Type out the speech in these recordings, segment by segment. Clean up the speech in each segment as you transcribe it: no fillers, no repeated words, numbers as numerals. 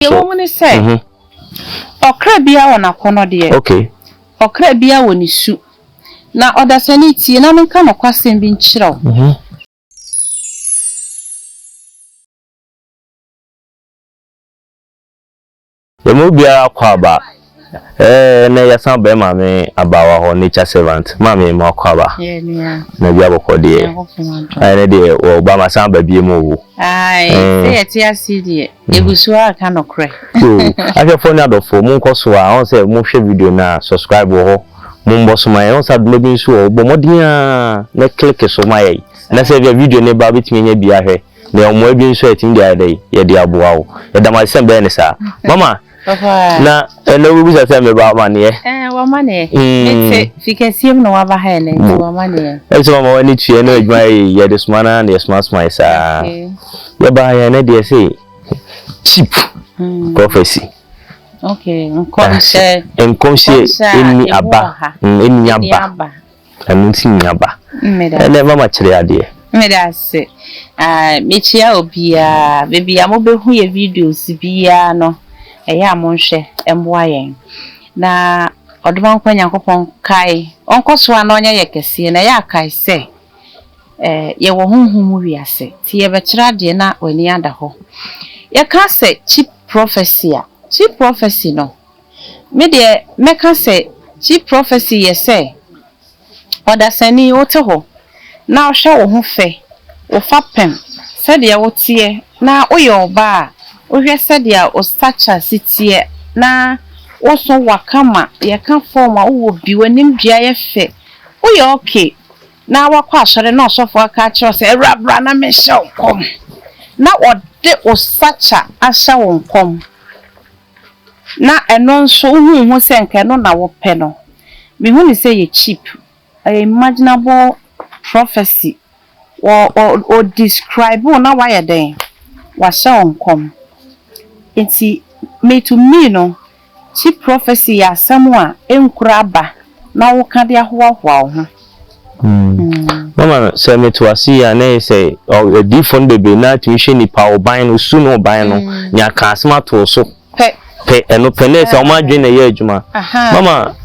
You want to say, okra bia wona kono de. Okay. Okra bia woni su. Na oda sani tie na menka no kwasem bi nkyiraw. Yemu bia kwaba. Na yasan be ma me abawa ho nature servant. Ma me ma kwaba. Yeah. Na bia bokode. Ai na de o ba ma san ba bia mu wo. Ai, say ti asidi. Egusu aka no kre. So, ake phone adofo mun koso a on say mun hwe video na subscribe ho. Mun boso mai on sa maybe so obo modin a na click so mai. Na say video ne ba bitimi nya bia hwe. Na omo abi nso etim dia dai ye dia boa wo. Ye da ma sem be ne sa. Mama Papa. Na we bisa say me ba ma ne. Wa ma ne. Ete fikasiem no wa ba ha ne wa ma ne. Ese mama wani tue no adwuma ye de smana na ye smart sa. Ye ba ya na de say cheap prophecy. Okay, enkomse eni aba eni aba anunti nyaba ene mama kire ade meda se mechia obia bebia mo behu ye videos bia no eya mo nhwe emboa yen na odoma kwa Nyankopon kai onkoso ana onya ye kese na ya kai se ye wo honhom wiase ti ye be kire ade na wani anda ho ye ka se cheap prophecy no me de meka say cheap prophecy ye say oda sani wote ho na ohwe wo ho fe wo fa pem se de wote na oye oba ohwe se de o stature sitie na wo so wakama ye ka form a wo bi wanim dua ye fe oye okay na wakwa asore na osofo aka kire se erabra na me hye kom na ode o stature asha wo kom na eno nso hu senke no na wo pe no me hu ni say ye cheap imaginable prophecy or describe na why den wa sha onkom enti me to me no cheap prophecy ya samu a enkura ba na wo ka de ahoa ho mama say me to asi ya na say o different baby na tuition ni pa oban no su no oban no nya ka asma to so pe eno penese o ma dwen na ye adwuma mama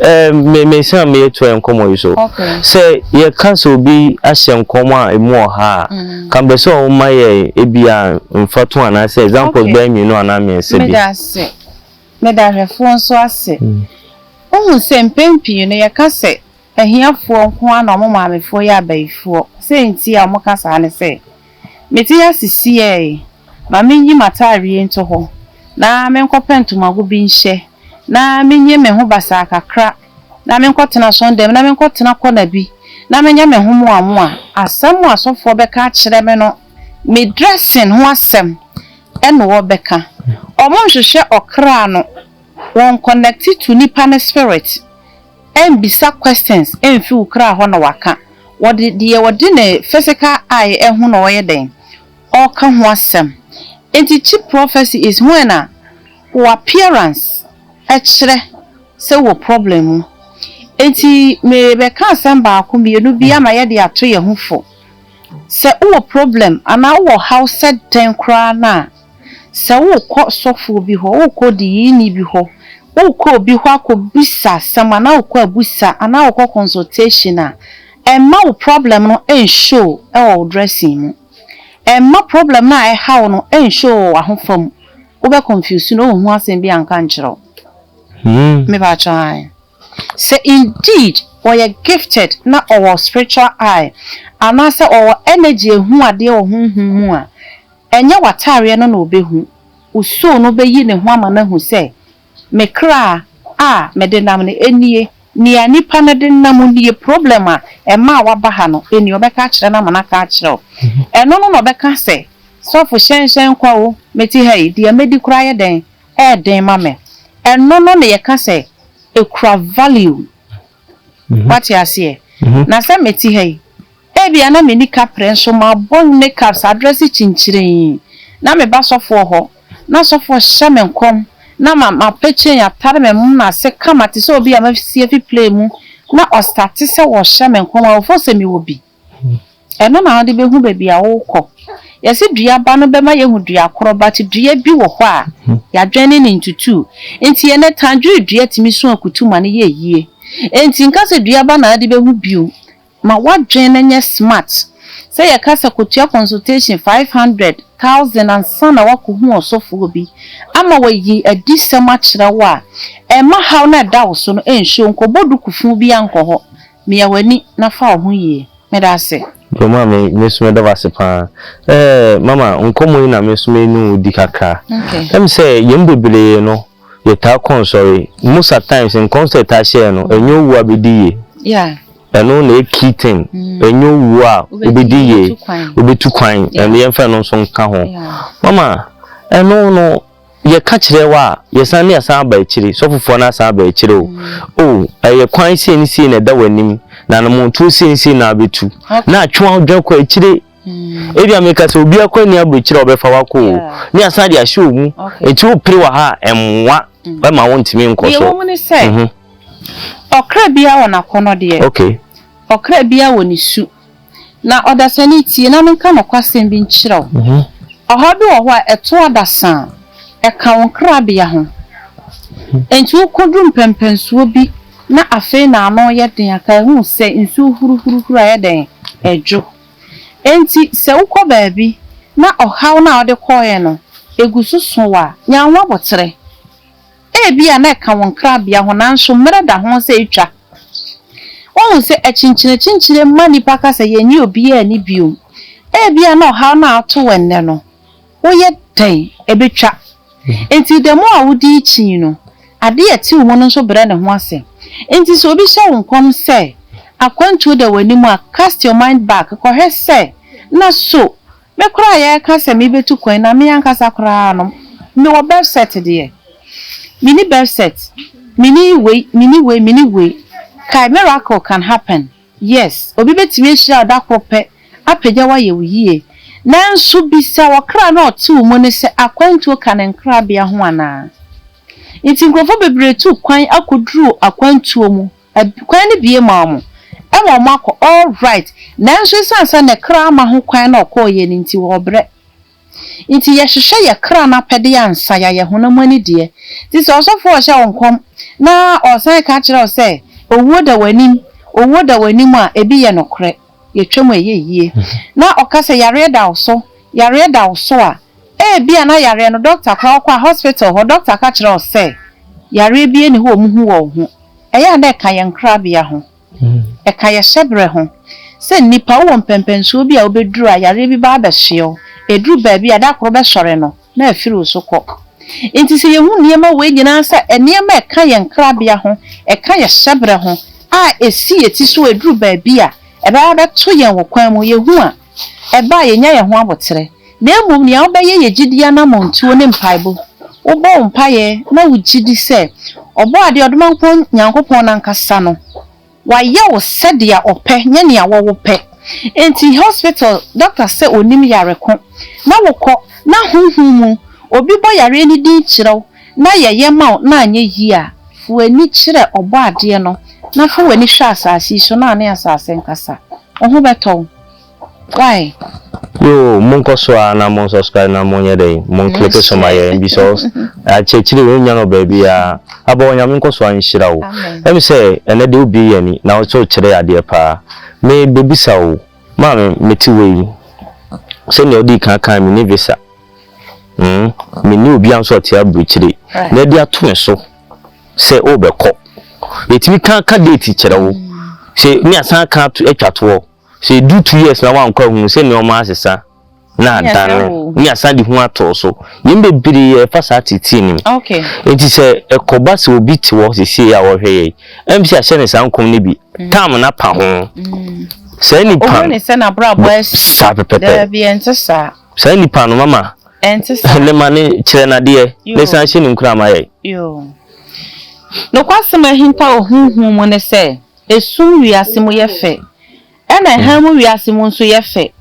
me say me to enkomo yi so say ye cancel bi ahye nkomo a emu oha kan be so o ma ye ebia mfato ana say example ba mi no ana me se bi me da refo so ase ohun se mpempi no ye ka say ehiafo nko ana mo maamefo ya abaifo say nti a mo ka sa ne say meti ya sisi e ma menyi matare nto ho na menkopentuma go bi nhye na menye me ho basa kakra na menkotena sondem na menkotena kona bi na menye me ho moamo a asem asofo beka kire me no me dressing ho asem eno wo beka omo nhwehwe okra no won connect to nipa na spirit en bisa questions en fi ukra ho na waka wodi ne physical eye ehun no ye den o ka ho asem. Enti cheap prophecy is when your appearance actually say wo problem. Enti me be kan sem ba ko me no bia ma ye de ato ye hufo. Say wo problem ana wo house den kra na. Say wo ko sofo bi ho, wo ko di ni bi ho. Wo ko bi ho akobisa sem ana wo ko abusa ana wo ko consultation a. And ma wo problem no en show e wo dressing mu. My problem na how no show ahofam wo be confuse no hu asem bi anka nchiro me ba try say indeed we are gifted na our spiritual eye and na say our energy hu ade wo hu a enye watare no na obehu uso no be yi ne hu ama na hu say me kra me de nam ne enie ni anipa na de nam ni problem a ma wa ba ha no eni obeka kire na mana ka kire eno no obeka se so fo hyen kwa wo meti hai dia medi kura ye den den ma me eno no ne ye ka se ekura value what you say na se meti hai bia na me ni kapre so ma bon makeups address chinchire na me ba so fo ho na so fo hye me nkom na ma peche ya tare me na se kama ti so obi ama sie fi play mu na o start se wo hye me nkom a fo se mi obi eno na ade behu ba bia wo kọ yesi dua ba no bema ye hu dua koroba ti dua bi wo ho a ya dwene ne ntutu enti ye ne tanjuri dua timi so akutu ma ne ye yie enti nka se dua ba na ade be hu bio ma wa dwene nye smart say ya kasa kotua consultation 500,000 and sana wako hu osofo bi ama wayi adisema kire wa e ma haw na da wo so no ensho nkobodu kufu bi anko me ya wani na fa ho yie me da se mama me sume da wase pa mama nkomo ni na me sume nu di kakra em say yem bebele no ye ta console most of times in concert ta share no enyo wu abediye eno na kitin enyo wu a obediye obetu kwan en ye mfa no so nka ho mama eno no ye ka kire wa ye san ne asan ba ekire so fofo na asan ba ekire o ye kwan si ni si na da wanim na no montu si na abetu na atwa odwa kwa ekire ebi ameka se obi akwa ni abo ekire obefa wako ni asan dia hye omu eti o pire wa ha emwa ba ma wontimi nkoso ye wo ne se okra bia wona kono de okay okra bia woni su na odasani tie na menka no kwasem bi nkyiraw ohodo wo ho a eto adasan e ka won kra bia ho enti ukodum pempensuo bi na afi na ano ye den aka hu se nsu huru aye den ejo enti se ukọ baabi na ohaw na ode koye no egususu wa nyanwa botere bia na ka won kra bia ho na nso mere da ho se etwa ohun se echinchine mani paka se yenyi obi ani biom bia na ohaw na ato wenne no wo ye den ebetwa enti demo awudi ichi no ade eti wo no nso bre ne ho ase enti so obi sha wonkom se akwantu da wani mu a cast your mind back ko he se na so me kura ya ka se me betu kwan na me yanka sakura no me wo birth set de mini birth set mini way kai miracle can happen yes obi betimi hira da kope apagya wa ye wiye nanso bisa wakra na otu mu ne se akwantu kan nkra bia ho ana enti nkrofo bebre tu kwan akoduru akwantu mu kwan ne bie ma mu e wo makọ all right nanso sansa ne kra ma ho kwan na okoye ni nti wo bre nti ye hwehwe ye kra na pede ya nsa ya ye honam ani de ti so osofo o hye wonkom na osan ka kire o se owo da wanim a ebi ye nokre ye twem yeye na okase yare da oso a bia na yare no doctor kwa hospital ho doctor ka kire o se yare bia ni ho mu wo ho eya na ka ye nkra bia ho e ka ye shebre ho se nipa wo mpempenso bi a obeduru a yare bi ba behye edru ba bi ada kro be sore no na afiri osokọ enti se ye hu niema we nyina sa eniema e ka ye nkra bia ho e ka ye shebre ho a esi eti so edru ba bi a e ba be to ye wo kwan mu ye hu a e ba ye nya ye ho abotere na emum ne obeye ye gidia na montuo ne mpaibo wo bo mpaye na wo gidi se obo ade odomankon nyankopon na nkasa no wa ye wo sedia ope nya ne awo wo pe enti hospital doctor say onim yare ko na wokọ na hunhumu obi bo yare ni din kirew na ye ma na anya yi a fu ani kire obo ade no na fu wani hwa asase so na ane asase nkasa ohu beto why yo monko so na mon subscribe na monye dey mon click so my because a chechire we nya no baby a abo nya monko so anhira wo let me say ene de obi yani na o so kire ade pa me bebisa wo ma me ti we se ne odi kan me ni visa me ni obi anso ti abruchire na de ato so se obekọ etimi kan date kire wo se ni asan kan atwato se do 2 years na wan kwa hu se ne o ma asesa na dan ni asan di hu ato so yembe biri fa sa titi ni okay enti se ekoba se obi ti wo se se ya wo hwe MC ahye ne san kom ne bi tam na pa ho se ni pa ne se na bra boys sa pepete bi entesa se ni pa no mama entesa le mane kire na de ne san hye ni nkura ma ye yo no kwasema hinta ohunhu mo ne se esun wiase mo ye fe ena hamu wiase mo nso ye fe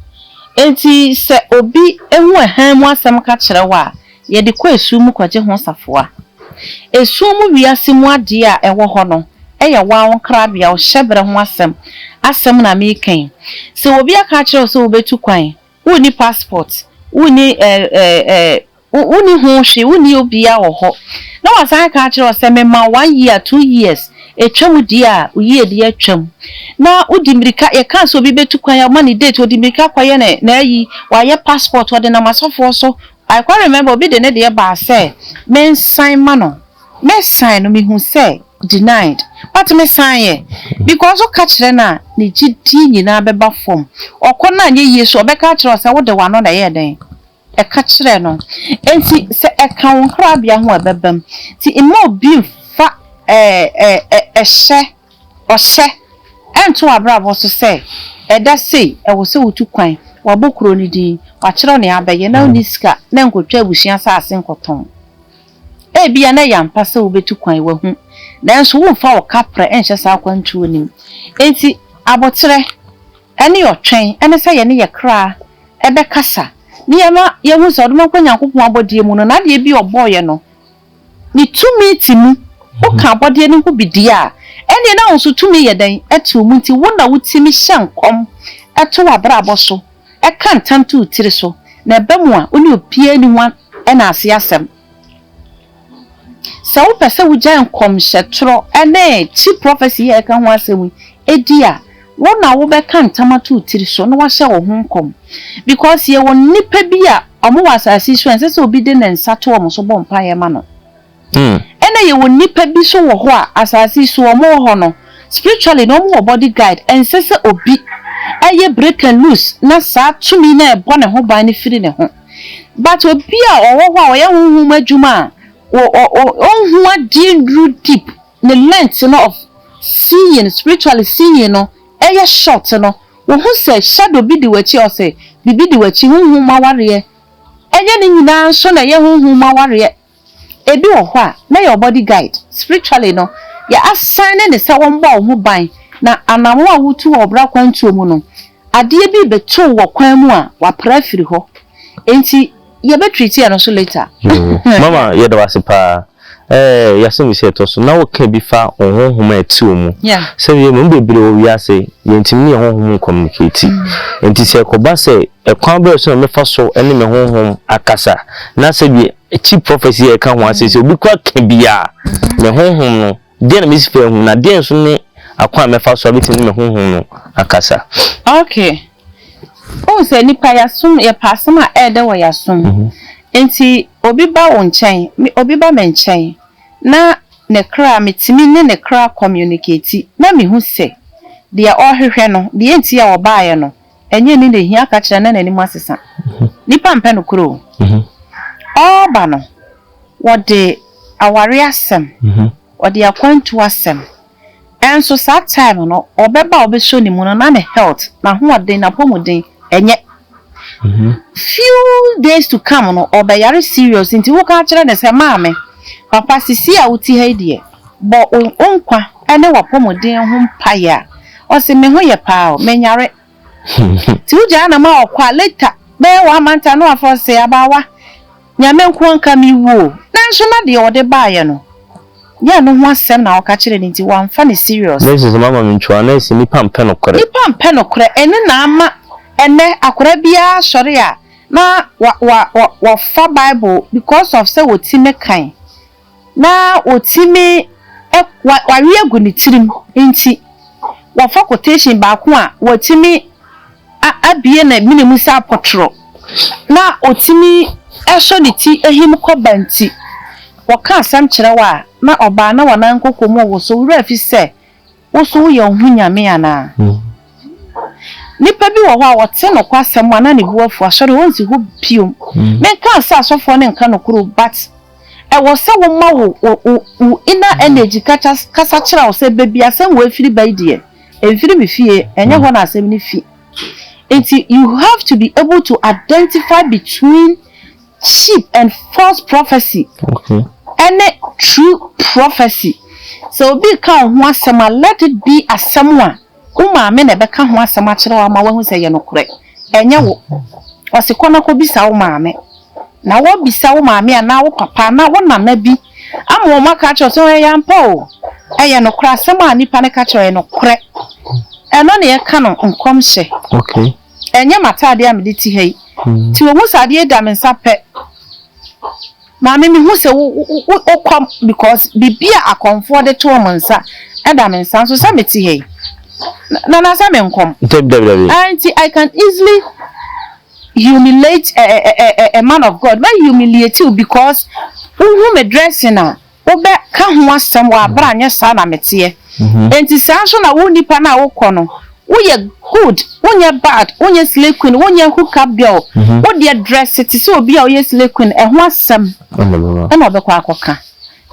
enti se obi ehu hamu asem ka kire wa ye de kwa esu mu kwaje ho safoa esu mu wiase mo ade a ewo ho no eye wa won krabia o shebre ho asem na me kan se obi aka kire so obetu kwan woni passport wuni wuni ho hwe wuni obia wo ho na wasan ka kire se me ma 1 year 2 years etwam dia uye dia twam na udimirika ye kan so bi betu kwan ya mani date udimirika kwaye na yi wa ye passport wo de na masofo so I can remember obi de ne de ba say men sign mano me sign no me hu say denied but me sign ye because o ka kire na ne gidi nyina beba form okona anye yesu obeka kire say wo de wa no na ye den e ka kire no enti se e kan won kra bia ho abebam ti imo bi fa ose ento abrabo so say e da sei e wo se wotu kwan wa bokro ni din wa kire ne abeye na uniska na nkotwa abusia saase nkoton e bia na yampa se wo betu kwan wa hu nanso wo fa wo kapra enhye sa kwantuo nim enti abotere ene otwen ene se ye ne ye kra ebe kasa niyama ye hu so dum kwanya nkopon abodie mu no na de bi oboye no ni tumi timu o ka abodie ni ko bidia ene na wo tumi ye den etu mu nti wo na wutimi hyankom eto wabrabo so e kan tantu tiri so na bemu a oni opie ni wan ena ase asem sa wo pese wo gyan kom hyetrɔ ene chi prophecy e ka ho asem edi a wo na wo be kan tamatu tiri so na wa hye wo ho kom because ye won nipa bi a omo wasasi so ense se obi de ne nsato omo so bɔ mpa ye ma no ene ye won nipa bi so wo ho a asasi so omo ho no spiritually no mo body guide ense se obi aye break and loose na sa tumi na ebo ne ho ban ne firi ne ho but obi a owo ho a oye hunhum adwuma hu adi deep the length no of seeing spiritually seeing no aye short no wo hu say shadow bi di wachi o say bibi di wachi hunhum maware enye ni nyina so na ye hunhum maware ebi wo ho a na your body guide spiritually no ya assign ne se wo mbo ho ban na anamo a wutu obra kwantuo mu no ade bi beto wo kwan mu a wa prafiri ho enti ye be treat ya no so later mama ye da wasipa ya so mi se to so na wo ka bi fa honhom atuo mu se ye mo bebre o wi ase ye ntimi ne honhom communicate enti se ko ba se e kwan ba so me fa so ene me honhom akasa na se bi chi prophecy e ka ho ase se obi kwa ka bia me honhom no de na me sifa hu na de so ne akwa me fa so bitin me honhom no akasa okay o se nipa yasum ye pasama e de wo yasum enti obi ba wo nchen obi ba me nchen na ne kra metimi ne kra communicate na me hu se de ohwehwe no de enti ya obaaye no enye ni ne hia ka kire na nani asesa nipa mpe no kro oba no wode aware asem wode akwantu asem enso that time no obeba obeso ni mu no na ne health na ho ode na pomuden enye few days to come no obeyare serious nti wo ka kire ne se maame papa sisi a wuti ha die bo onkwa ene wapomuden ho mpaya o se me ho ye pa o menyare ti uja na ma okwa later be wa manta no afọ se abawa nyame nko nka mi wo nanso na de ode baaye no ya no ho asem na oka kire ni nti wa mfa ne serious this is mama minchwa na esi nipa mpe no kore ene na ama ene akora bia sori a na wa fa bible because of say wotime kan na wotime wa wi agu ni tirim nti wa fa quotation ba ko a wotime abie na minimu sa potro na otimi ehso ni ti ehim ko banti waka asam kire wa na oba na wana nkokomo wo so wura fi se wo so ye ohunyame ana nipa bi wo ho a wote no kwa asam ana ne buafu asori wonzi ho piom menka asa asofo ne nka no kuro but e wo se wo ma wo ina energy kasa kire wo se bebi asam wo afiri baidie enfiri mi fie enye ho na asam ni fi. You have to be able to identify between cheap and false prophecy. Okay. And true prophecy. So be kan ho asema, let it be a someone. Uma me na be kan ho asema kire wa ma wo say ye no kore. Enye wo. Wasikona ko bisa wo maame. Na wo bisa wo maame na wo papa na wo nana bi. Ama wo maka cho so ya mpa o. Eye no kore asema nipa ne ka kire no kore. Eno ne ye ka no nkom hye. Okay. Enye matade a mediti hei ti wo musade da me nsape ma me hu se wo kom because bibia akonfo de to mo nsa e da me nsa so se meti he na sa me nkom and I can easily humiliate a man of God. Why humiliate you because who me dressing na obe ka ho asem wa bra nya sa na mete enti sa so na wo nipa na wo kɔ no wo ye good wo ye bad wo ye slave queen wo ye hook up girl wo de dress it so obi a wo ye slave queen e ho asem e na obekɔ akoka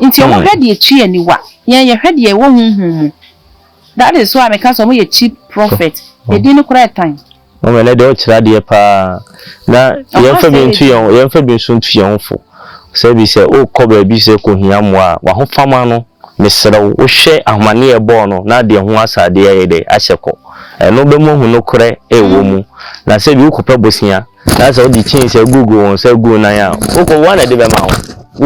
enti wo hwɛ de etui aniwa ye hwɛ de wo hunhum that is why I can say we a cheap prophet e di no correct time o me le de o kira de pa na ye fa bi ntu ye fa bi nso ntu ye honfo se bi se o kɔ ba bi se ko hia mo a wa ho fama no mesrew wo hwɛ ahmane e bɔ no na de ho asade ye de ahyekɔ no be mo hu no korɛ e wo mu na se bi ukopɛ bosia na se o di chin se google won se go na ya o ko wa na de be ma ho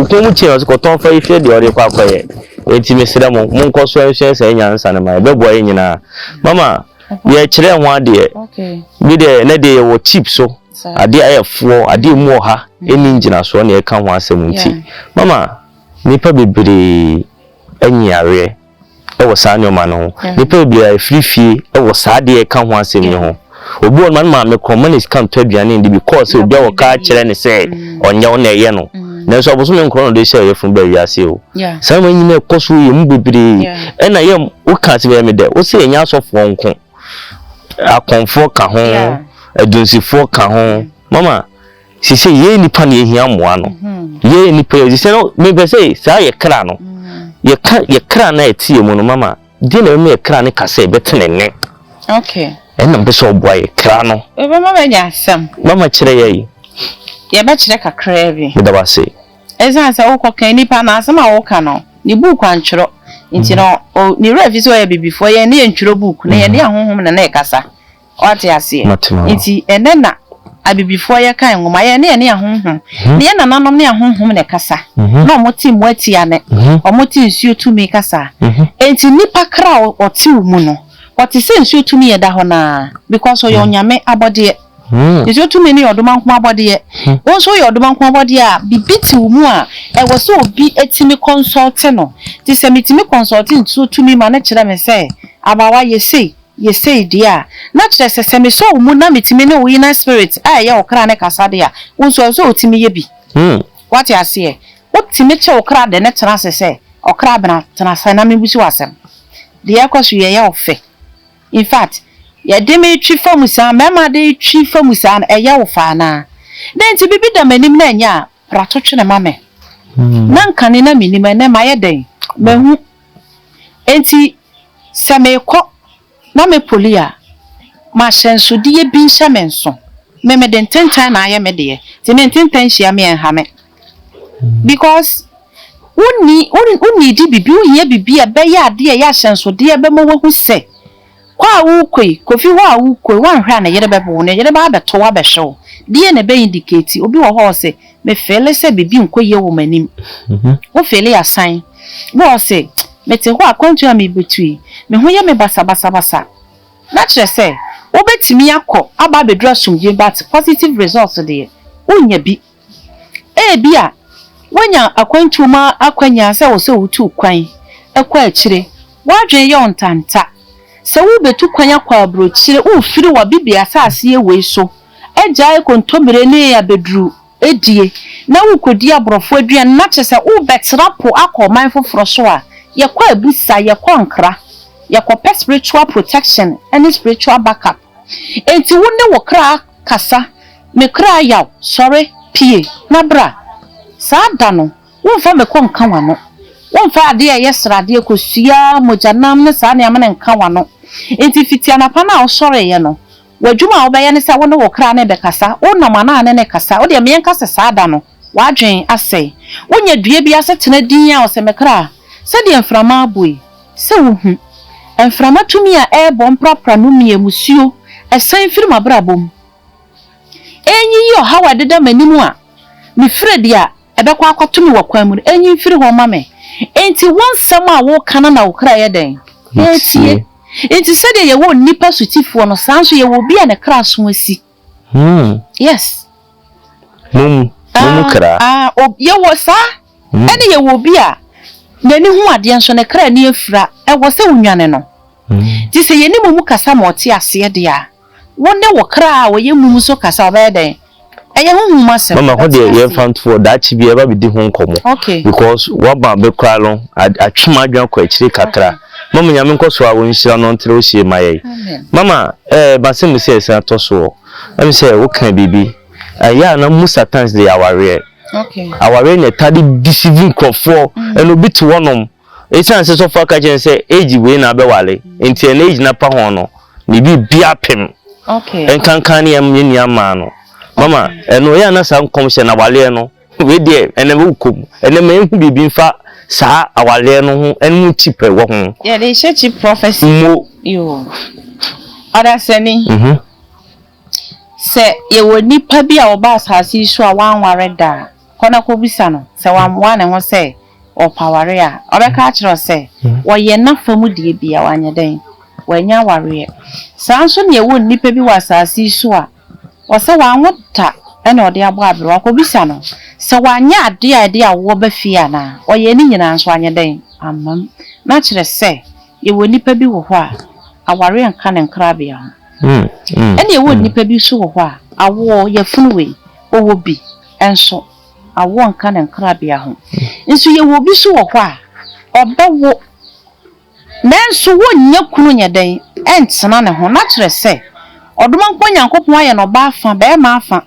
ukomu chin o se ko ton fa ihwe de ore kwa akɔye enti mesrew mo nkɔ so ahwe se nyansa na ma be bɔ ye nyina mama ye kire ho ade bi de na de wo cheap so ade ayefo ade mu ha eni ngina so na e ka ho asɛm nti mama nipa bebre anyare e wo saa nyoma no nipa bebre afrifie e wo saa de e ka ho asɛm ne ho obi on man ma me communist kan to aduane ndi because obi wo ka kire ne se onye wo na eye no na so oboso me nkro no de share ye fun ba wiase o saa man nyina ekoso ye mu bebre e na ye wo ka se be me de wo se enya asofo nko akonfo ka ho adunsifo ka ho mama si se ye nipa na ehia moa no ye nipa ye se no me be say sa ye kra no ye kra na etie mu no mama di na me ye kra ne ka se betene ne okay na be so boy ye kra no e be mama nya asam mama kire ye ye be kire kakra bi me da ba se eza se wo kokan nipa na asam a wo ka no ni book antworo nti no ni refi so ye bibifo ye ne ntworo book na ye ne ahonhom na e kasa what you see nti ene na abibifo ye kan ngoma ye ne ahonhom ne ye nananom ne ahonhom ne kasa na omoti mu atia ne omoti nsuo tumi kasa enti nipa kra oti mu no oti se nsuo tumi ye da ho na because oyo nyame abode nsuo tumi ne odoma nko abode wonso ye odoma nko abode a bibiti mu a e wo so obi etimi consult no ti se mitimi consult nsuo tumi ma na kire me se abawa ye say dia na kire se me so mu na mitimi ne wo ina spirit ye okra ne kasa dia wonso so otimi ye bi what you see otimi che okra de ne tena se okra bena tena se na me busi wasem dia kwaso ye ofe in fact ye de me twi famusa mema de twi famusa na ye wo fa na den ti bibi da manim na nya rato twe ne mame na nkane na minim na ma ye den mahu enti se me ko na me polia ma hyenso de ye bi nhya menso me de ntentan na aye me de ti me ntentan hia me en ha me because uni di bibi uye bibi e be ya de ya hyenso de e be mo wo hu se kwa wu koi kofi wa wu koi wan hwa na yere be bo ne yere ba beto wa be hyew de ne be indicate obi wo ho se me fele se bibi nkoye wo manim wo fele asan wo se mete ho akwantu a me betui me ho ye me basa na kire se obetimi akọ aba bedru asumje but positive results de unya bi bi a wanya akwantu ma akwanya se wo se wutu kwan ekwa akire wadwen ye ontanta se wo betu kwanya kwa abrochire wo firi wa bibia asase ye we so eja ekontomire ne ya bedru edie na wo kodi abrofo aduan na kire se wo betrapo akọ man foforo so a ye kwa abusa ye kwa nkra ye kwa spiritual protection and spiritual backup enti wonne wo kra kasa me kra yaw sorry pie na bra saa da no wonfa me ko nka wano wonfa ade ye srade ekosua mojanam ne saa ne amana nka wano enti fitia na pa na wo sorry ye no wadwuma wo be ye ne sa wonne wo kra ne be kasa wonam ana ne kasa wo de me nkasa saa da no wadwen asai wonya due bi asetena din a wo se me kra se de mframa aboy se wo hu mframa tumi a ebo mprapra no miemusuo esan firma brabom enyi yo hawa deda manimu a me fredi a ebekwa akwatumi wakwan mu enyi firi ho mame enti wonsam a wo kana na wo kra ye den etie enti sede ye wo nipa sutifo no sanso ye wo bia ne kra so asi yes Mum kra. Ye wo sa. Ene ye wo bi a nani hu ade nso ne kra ni afura e wo se unwane no. Ti se ye ni mumu kasa ma oti ase de a. Wonne wo kra wo ye mumu so kasa obeden. Eye hu masem. Mama ho de ye fan for that chi bi e ba bi di ho nkomo. Okay. Because what ba be kra lo atwuma adwan ko akire kakra. Mama nyame nkoso a won hira no ntere o hie maye. Mama basem se ese atoso. Am say wo kan bibi. Ya na mu satans de aware. Okay. Aware ne tadi deceiving crofo and obi to wonom. E chance so for ka jen say age we na be wale. Enti na age na pa ho no. Ni bi bia pem. Okay. En kankan ne am ni ama no. Mama, eno ya na sa nkom hye na wale no. We de ene me ukom. Ene me hu bibi mfa sa awale no ho enu chipe wo ho. Yeah, they say cheap prophecy. Mo Yo. Other seni. Se ye wo nipa bi a oba asase so a wanware da. Kona ko bisa no. Se wanwa ne ho se opaware a. Obeka akiro se wo ye na famu die bia wanye den. Wanya ware. Sanso ne ye wo nipa bi wa asase so a wose wanwota ene ode abo abro ko bisa no. Se wanya ade a wo ba fia na. O ye ni nyina nso anye den. Amam. Na kire se ye wo nipa bi wo ho a aware nka ne nkrabia ho. Ene ye wo nipa bi so wo ho a awo ye funuwe owo bi enso awo nka ne nkrabia ho. Nso ye wo bi so wo ho a obewo nanso wo nya kunu nya den entena ne ho na kire se odoma nko nyankopon aye no ba afa be ma afa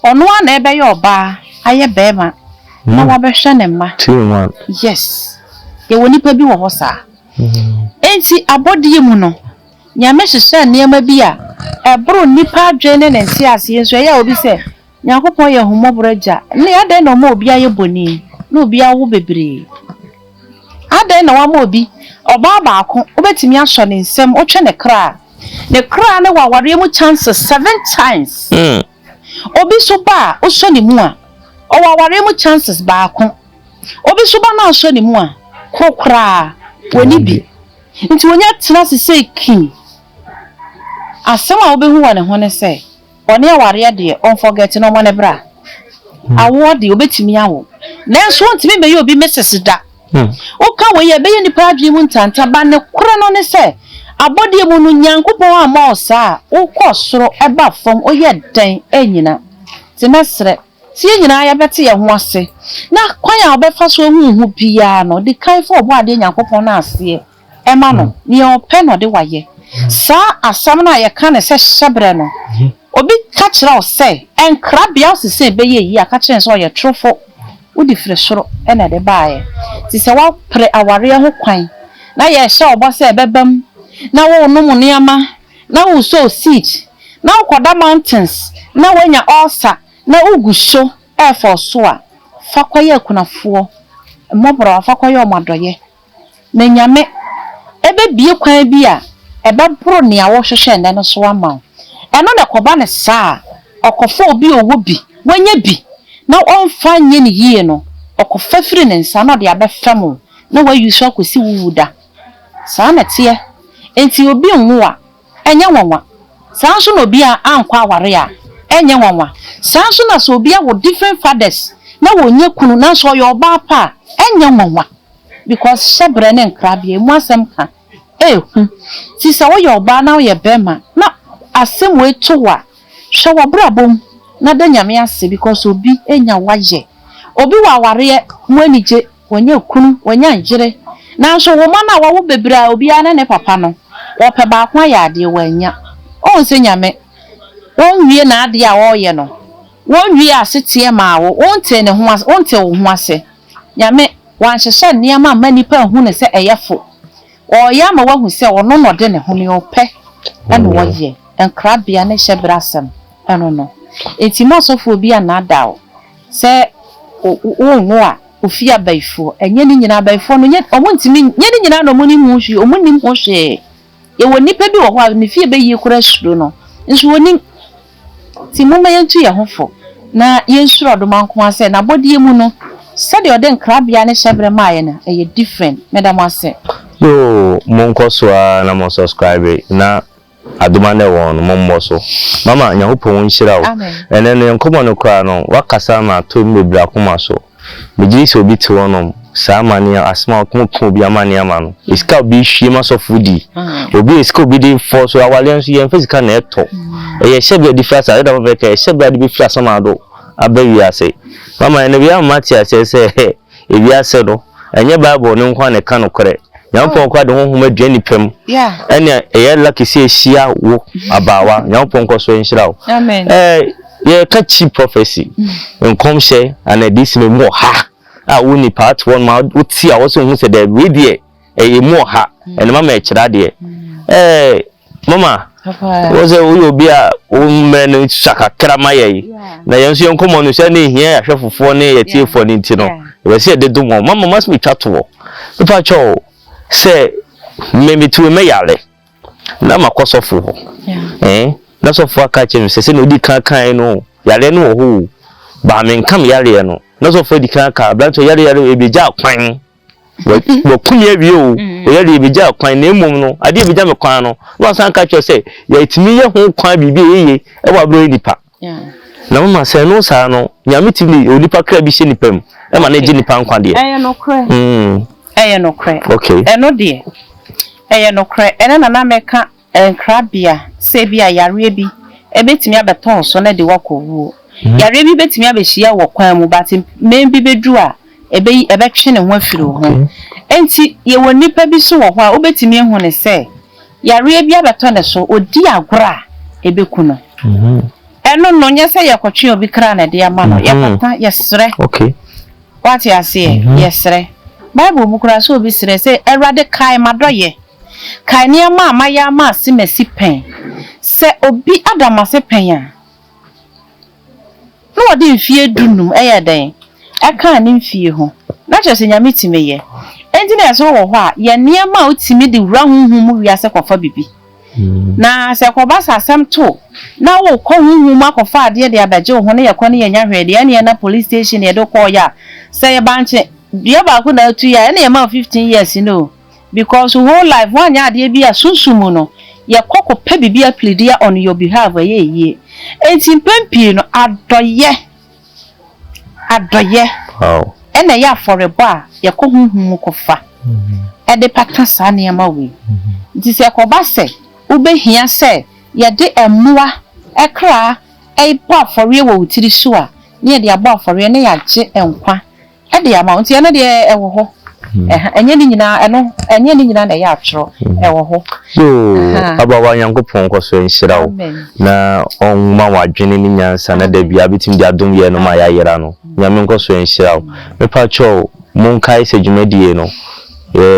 ono a na ebe ye oba aye be ma na wa be hwe ne ma. Yes, ye wo nipa bi wo ho sa. Enti abodie mu no nyame hyehyɛ niema bi a ebro nipa adwene ne nsi ase nso ya obi se nyankopon ye humobroja ne ade na mo obi aye boni na obi awo bebre ade na wa mo obi oba baako obetimi aso ne nsem otwe ne kra ne waware mu chances 7 times. Obi so ba o so ne mu a o waware mu chances baako. Obi so ba na so ne mu a kokra woni bi nti wonya tena se king asema obehu wa ne ho ne se one aware de on forget no mo ne bra awo de obetimi awo nanso ntimi be ye obi message da o ka we ye be ye nipa adwe mu ntanta ba ne kora no ne se abodie mu no nyankopon ama osa o kọ soro eba fam o ye den enyina ti mesre ti enyina ya bete ye ho ase na kwan ya obefa so hu bia no de kan fo obo ade nyankopon na ase ema no ni ope no de waye sa asam na ye ka ne se hyebre no obi ka kira o se enkra bia o se be ye yi aka kire so ye trofo udi fire soro ena de baaye ti se wa pre aware ho kwan na ye hye obo se bebam na wo no mu niama na wo so seed na ukoda mountains na wanya ulcer na uguso for so a fakoye kunafo mobro fakoye omadoye na nyame ebe bie kwan bi a ebe bro ne a wo hwehwe nda no so ama eno na koba ne saa okofo obi owo bi wanya bi na onfa nye ne yie no okofa firi ne nsa no de abefam na wayusu akosi wuda saa na tie enti obi nwa enye nwanwa saa so na obi a ankwa aware a enye nwanwa saa so na so obi a wo different fathers na wonye kunu na so yo ba pa enye nwanwa because shebre ne nkrabie mu asem ka ti sa wo yo ba na wo ye bema na asem we towa hwe wo brabom na da nyame ase because obi enya waje obi wa aware mu anije wonye kunu wonye anjire na so wo ma na wo bebra obi ana ne papa no wo pe ba kwa ya ade wanya o nse nyame won wie na ade a wo ye no won wie asetie ma wo wonte ne ho wonte wo ho ase nyame wan hyehye niam ma nipa hu ne se eyefo o ya ma wahu se ono no de ne ho ne ope ene wo ye enkrabia ne hyebrasem eno no enti mo sofo obi ana da o se o nwo a ofia baifo enye ni nyina baifo no nye omuntimi nye ni nyina no muni hu hwi omunim ho hwe ye woni pe bi wo ho a ne fie be yi kura suro no nso woni ti mo ma yentu ye hofo na yensuro odomanko ase na bodie mu no sade ode nkrabia ne hyebre maaye na eye different madam ase yo monko so na mo subscribe na adoma na won mommo so mama nyahopon nhyira wo ene ne nkomo no kra no wakasa na to mbebra koma so megiri se obi te wonom saa mani asma ko obi amani ama no iska obi hwie ma so fudi obi iska obi di for so awale nso ye physical na eto ye shebe di frasa da ba ka shebe di frasa ma do abawi ase mama ene bia mati ase se ebi ase do enye bible ne nkwa ne ka no kore nyampo kwa de honhom adua nipam ene eye lucky se ehia wo abawa nyampo nko so enhyira wo amen ye ka chi prophecy nkom hye ana this me mo ha woni part 1 ma uti a wo so hu se de we de eye mo ha ene mama e kira de mama wo se wo obi a wo men saka krama ye na yenso yenkomo no se ne hia ya hwefofo ne ye tiefo ne ntino we se de dum mama mas me twato pepa cho se me tu me yale na makosofo ho na sofo aka che se no di kan no yale no ho ba men kam yale no na sofo di kan ka brancho yale ebeja kwan wo kunie bi o yale ebeja kwan na emom no ade ebeja me kwan no no san ka che se ya itimi ye ho kwan bibi eye e wa bro nipa na mama se no sa no nyame timi onipa kra bi hye nipam e ma na ji nipa nkwa de no kra no kra okay no de no kra na na meka enkrabia se bia yare bi ebetimi abeton so na de wakowu yare bi betimi abehia wo kwan mu but men bi bedu a ebetwe ne ho afiro ho enti ye wonipa bi so wo ho a obetimi ehu ne se yare bi abeton ne so odi agora ebeku no eno no nya se yakotwe obi kra na de ama no yakota yesre okay what you say yesre bible bukura so obi sre se erade kai madoye kai ne ama ya ma simesi pen se obi adamase pen a no odi mfie dunum eyeden aka ni mfie ho na chese nyame timeye enti na so wo ho a ye ne ma otimi de wura hunhum wiase kofa bibi na se ko basa asem to na wo ko hunhum akofa ade de abaje ho ne ye ko ne ye nya hwede ne na police station ye do ko ya se ye banche bia ba ko na tu ya ne ye ma 15 years no because whole life one ya de bia sunsumu no ye kokko pe bibia pleadia on your behalf ye enti pempi no adoye wow ena ya forebo a ye ko hunhum kofa e de patasa ne ma we nti se ko ba se ubehia se ye de emua ekra e bo afore wo utiri so a ne de abo afore ne ya je enkwa e de amount ye ne de ewo ho enye ni nyina na ya atro ewo ho so abawa yankopon koso enhyira wo na onma wadwene ni nyansa na da bia bitim dia dom ye no ma ya yera no nyame nkoso enhyira wo mepa cho monkai se dwumadie no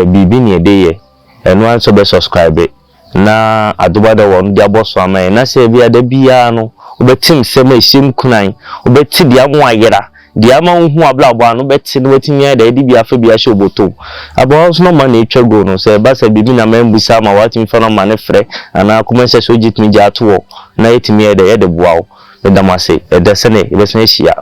bibi ne de ye eno anso be subscribe na adobada won dia boso amaye na se bia da bia no obetim sema esim kunan obeti dia ho ayera dia ma hu ablabo anu beti no wetimi ya da di bia fa bia hye oboto abo so no ma na etwa go no se ba se bibi na membusa ma watimi fa no ma ne frɛ ana komense so jitimi ja to na etimi ya da ye de boawo da mase e da sene e be sene hia